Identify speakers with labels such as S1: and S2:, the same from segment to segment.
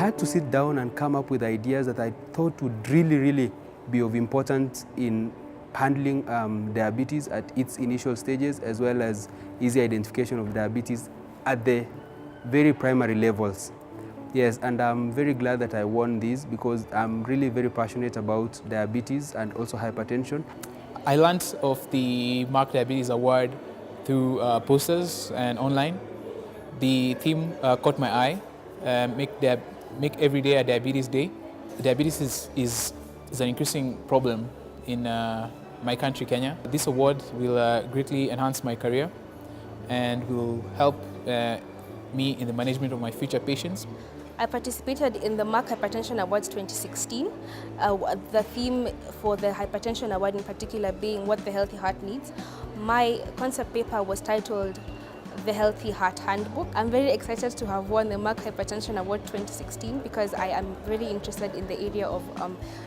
S1: had to sit down and come up with ideas that I thought would really be of importance in handling diabetes at its initial stages, as well as easy identification of diabetes at the very primary levels. Yes, and I'm very glad that I won these because I'm really very passionate about diabetes and also hypertension.
S2: I learned of the Merck Diabetes Award through posters and online. The theme caught my eye, make every day a diabetes day. Diabetes is an increasing problem in my country, Kenya. This award will greatly enhance my career and will help me in the management of my future patients.
S3: I participated in the Merck Hypertension Awards 2016, the theme for the Hypertension Award in particular being what the healthy heart needs. My concept paper was titled The Healthy Heart Handbook. I'm very excited to have won the Merck Hypertension Award 2016 because I am very interested in the area of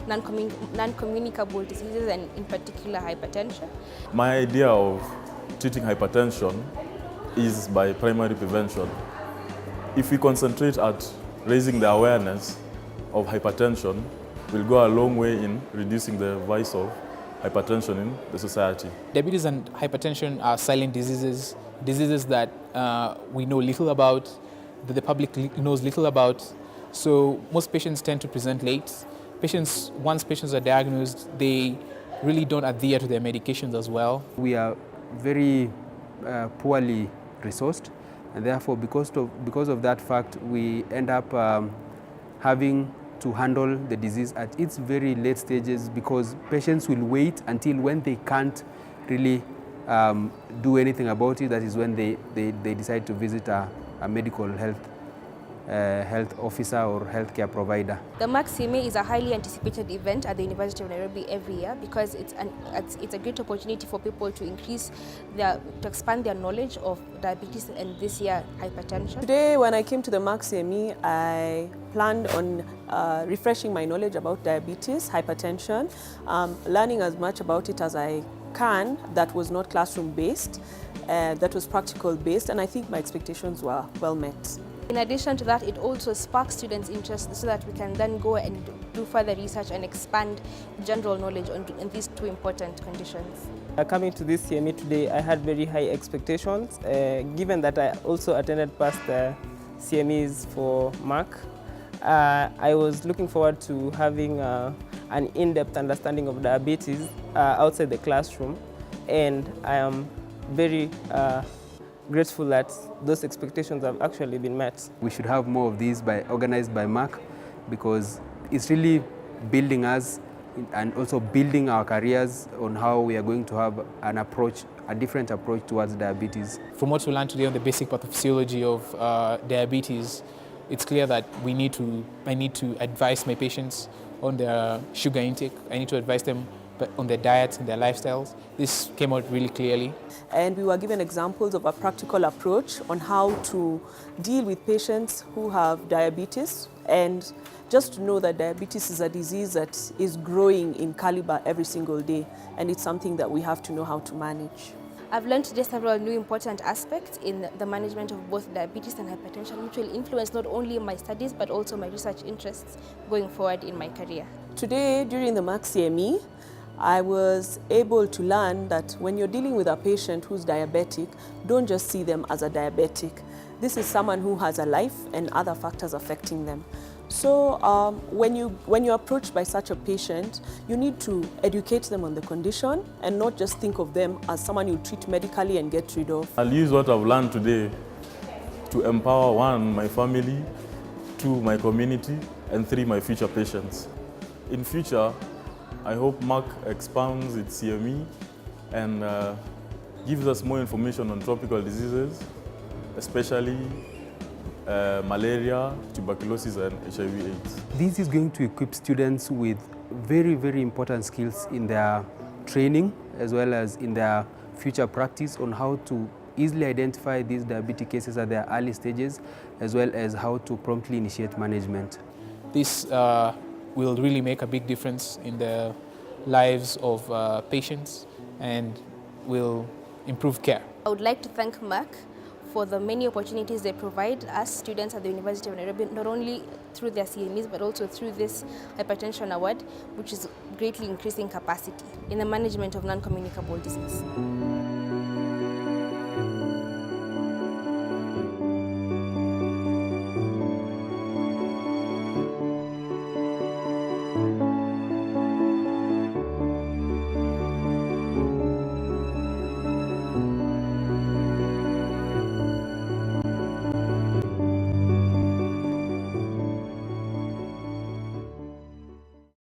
S3: non-communicable diseases and in particular hypertension.
S4: My idea of treating hypertension is by primary prevention. If we concentrate at raising the awareness of hypertension, will go a long way in reducing the rise of hypertension in the society.
S2: Diabetes and hypertension are silent diseases, diseases that we know little about, that the public knows little about. So most patients tend to present late. Once patients are diagnosed, they really don't adhere to their medications as well.
S1: We are very poorly resourced, and therefore because of that fact, we end up having to handle the disease at its very late stages because patients will wait until when they can't really do anything about it. That is when they decide to visit a medical health officer or healthcare provider.
S3: The Merck CMA is a highly anticipated event at the University of Nairobi every year because it's a great opportunity for people to expand their knowledge of diabetes and this year hypertension.
S5: Today when I came to the Merck CME, I planned on refreshing my knowledge about diabetes, hypertension, learning as much about it as I can that was not classroom based, that was practical based, and I think my expectations were well met.
S3: In addition to that, it also sparks students' interest so that we can then go and do further research and expand general knowledge on these two important conditions.
S6: Coming to this CME today, I had very high expectations, given that I also attended past CMEs for Merck. I was looking forward to having an in-depth understanding of diabetes outside the classroom, and I am very grateful that those expectations have actually been met.
S1: We should have more of these organized by Merck because it's really building us and also building our careers on how we are going to have a different approach towards diabetes.
S2: From what we learned today on the basic pathophysiology of diabetes, it's clear that I need to advise my patients on their sugar intake. I need to advise them on their diets and their lifestyles. This came out really clearly.
S5: And we were given examples of a practical approach on how to deal with patients who have diabetes, and just to know that diabetes is a disease that is growing in caliber every single day, and it's something that we have to know how to manage.
S3: I've learned today several new important aspects in the management of both diabetes and hypertension, which will influence not only my studies but also my research interests going forward in my career.
S5: Today, during the Merck CME, I was able to learn that when you're dealing with a patient who's diabetic, don't just see them as a diabetic. This is someone who has a life and other factors affecting them. So when you're approached by such a patient, you need to educate them on the condition and not just think of them as someone you treat medically and get rid of.
S4: I'll use what I've learned today to empower 1, my family, 2, my community, and 3, my future patients. In future, I hope Merck expands its CME and gives us more information on tropical diseases, especially malaria, tuberculosis, and HIV/AIDS.
S1: This is going to equip students with very important skills in their training as well as in their future practice on how to easily identify these diabetic cases at their early stages, as well as how to promptly initiate management.
S2: This will really make a big difference in the lives of patients and will improve care.
S3: I would like to thank Merck for the many opportunities they provide us students at the University of Nairobi, not only through their CMEs, but also through this Hypertension Award, which is greatly increasing capacity in the management of non-communicable disease.